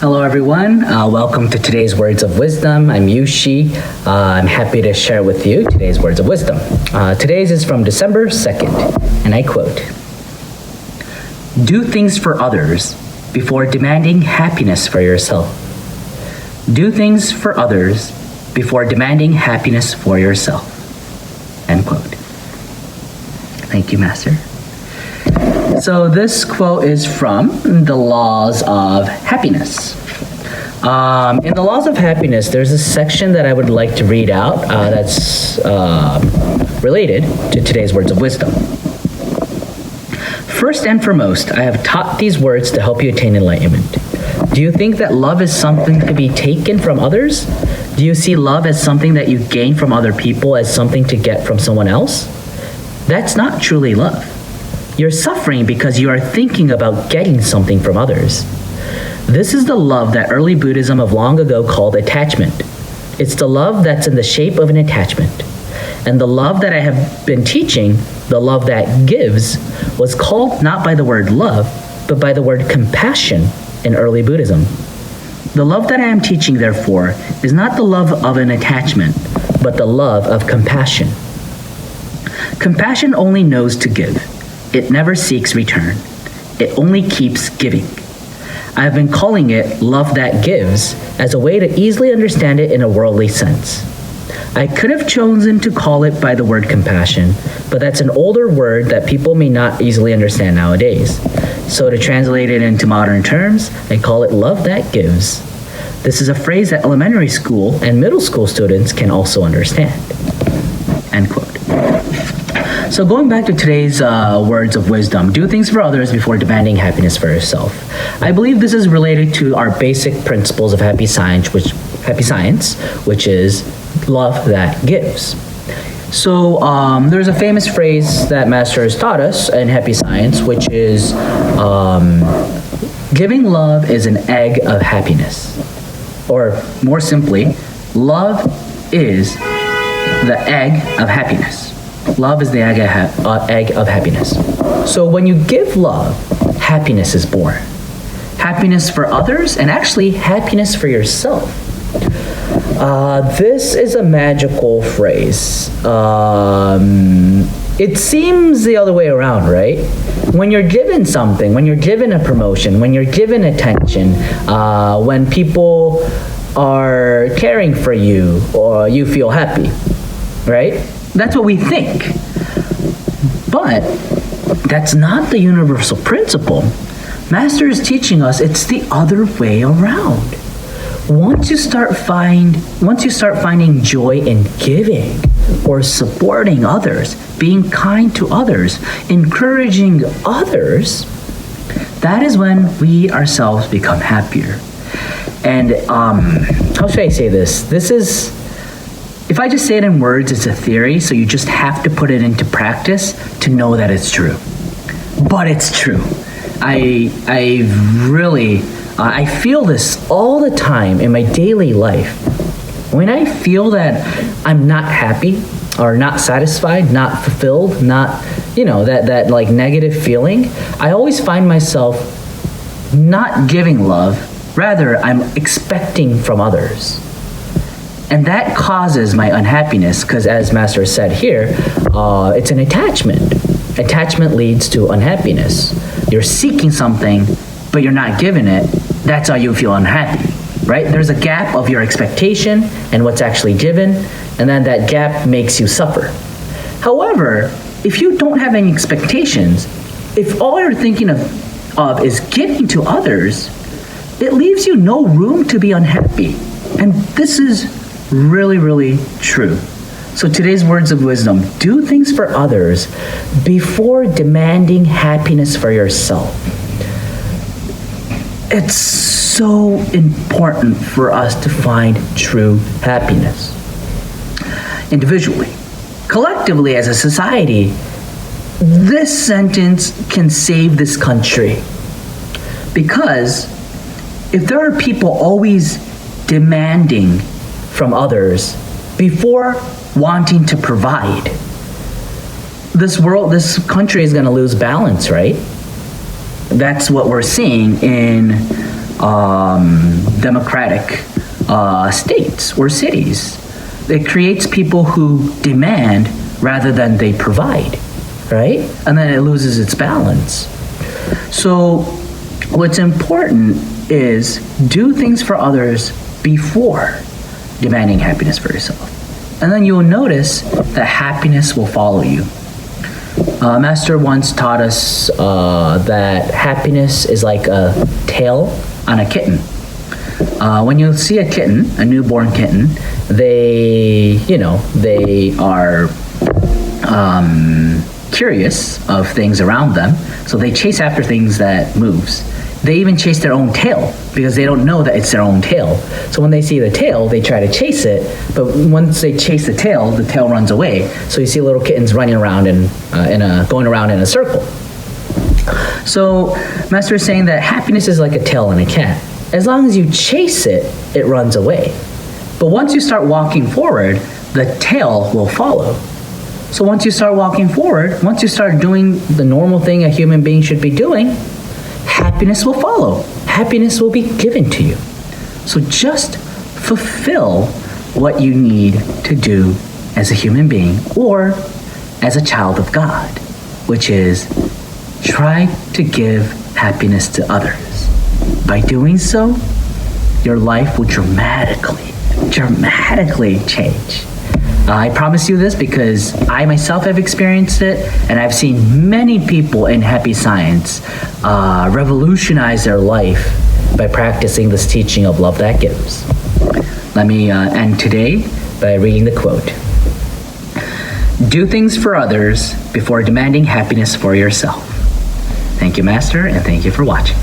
Hello, everyone. Welcome to today's Words of Wisdom. I'm Yushi. I'm happy to share with you today's Words of Wisdom. Today's is from December 2nd, and I quote, "Do things for others before demanding happiness for yourself. Do things for others before demanding happiness for yourself." End quote. Thank you, Master. So this quote is from the Laws of Happiness. In the Laws of Happiness, there's a section that I would like to read out that's related to today's Words of Wisdom. "First and foremost, I have taught these words to help you attain enlightenment. Do you think that love is something to be taken from others? Do you see love as something that you gain from other people, as something to get from someone else? That's not truly love. You're suffering because you are thinking about getting something from others. This is the love that early Buddhism of long ago called attachment. It's the love that's in the shape of an attachment. And the love that I have been teaching, the love that gives, was called not by the word love, but by the word compassion in early Buddhism. The love that I am teaching, therefore, is not the love of an attachment, but the love of compassion. Compassion only knows to give. It never seeks return. It only keeps giving. I have been calling it love that gives as a way to easily understand it in a worldly sense. I could have chosen to call it by the word compassion, but that's an older word that people may not easily understand nowadays. So to translate it into modern terms, I call it love that gives. This is a phrase that elementary school and middle school students can also understand." End quote. So going back to today's words of wisdom, do things for others before demanding happiness for yourself. I believe this is related to our basic principles of happy science, which is love that gives. So there's a famous phrase that Master has taught us in happy science, which is giving love is an egg of happiness. Or more simply, love is the egg of happiness. Love is the egg of happiness. So when you give love, happiness is born. Happiness for others, and actually happiness for yourself. This is a magical phrase. It seems the other way around, right? When you're given something, when you're given a promotion, when you're given attention, when people are caring for you, or you feel happy, right? That's what we think. But that's not the universal principle. Master is teaching us it's the other way around. Once you start finding joy in giving or supporting others, being kind to others, encouraging others, that is when we ourselves become happier. And how should I say this? If I just say it in words, it's a theory, so you just have to put it into practice to know that it's true. But it's true. I feel this all the time in my daily life. When I feel that I'm not happy or not satisfied, not fulfilled, not, that like negative feeling, I always find myself not giving love. Rather, I'm expecting from others. And that causes my unhappiness because, as Master said here, it's an attachment. Attachment leads to unhappiness. You're seeking something, but you're not given it. That's how you feel unhappy, right? There's a gap of your expectation and what's actually given, and then that gap makes you suffer. However, if you don't have any expectations, if all you're thinking of is giving to others, it leaves you no room to be unhappy. And this is really, really true. So today's words of wisdom: do things for others before demanding happiness for yourself. It's so important for us to find true happiness. Individually, collectively as a society, this sentence can save this country. Because if there are people always demanding from others before wanting to provide, this country is going to lose balance, right? That's what we're seeing in democratic states or cities. It creates people who demand rather than they provide, right? And then it loses its balance. So what's important is do things for others before demanding happiness for yourself. And then you'll notice that happiness will follow you. Master once taught us that happiness is like a tail on a kitten. When you see a kitten, a newborn kitten, they are curious of things around them, so they chase after things that moves. They even chase their own tail because they don't know that it's their own tail. So when they see the tail, they try to chase it, but once they chase the tail runs away. So you see little kittens running around going around in a circle. So Master is saying that happiness is like a tail on a cat. As long as you chase it, it runs away. But once you start walking forward, the tail will follow. So once you start walking forward, once you start doing the normal thing a human being should be doing, happiness will follow. Happiness will be given to you. So just fulfill what you need to do as a human being or as a child of God, which is try to give happiness to others. By doing so, your life will dramatically change. I promise you this because I myself have experienced it, and I've seen many people in Happy Science revolutionize their life by practicing this teaching of love that gives. Let me end today by reading the quote. Do things for others before demanding happiness for yourself. Thank you, Master, and thank you for watching.